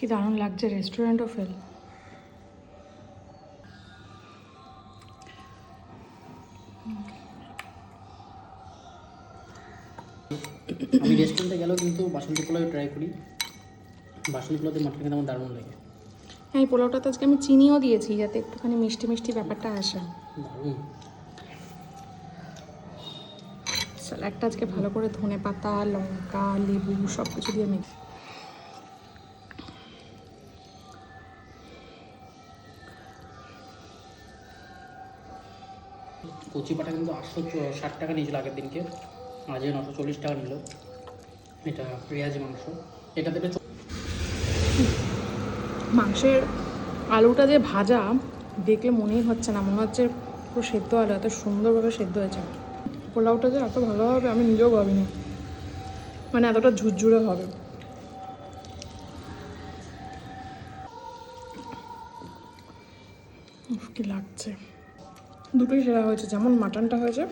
কি দারুণ লাগছে, রেস্টুরেন্টও ফেল। আমি রেস্টুরেন্টে গেলেও কিন্তু বাসন্তী পোলাও ট্রাই করি। বাসন্তী পোলাওতে মাটন খেতে আমার দারুণ লাগে। হ্যাঁ, এই পোলাওটাতে আজকে আমি চিনিও দিয়েছি যাতে একটুখানি মিষ্টি মিষ্টি ব্যাপারটা আসে। দারুণ। স্যালাডটা আজকে ভালো করে ধনে পাতা, লঙ্কা, লেবু সব কিছু দিয়ে মিক্স। কচি পাটা কিন্তু 860 টাকা নিয়েছিল আগের দিনকে, আজকে 940 টাকা নিল। এটা পেঁয়াজি মাংস। এটাতে একটা মাংসের আলুটা যে ভাজা, দেখলে মনেই হচ্ছে না, মনে হচ্ছে পুরো সেদ্ধ আলু, এত সুন্দরভাবে সেদ্ধ হয়েছে। পোলাওটা যে এত ভালো হবে আমি নিজেও ভাবিনি, মানে এতটা ঝুরঝুরে হবে। উফ, কি লাগছে। দুটোই সেরা হয়েছে, যেমন মাটনটা হয়েছে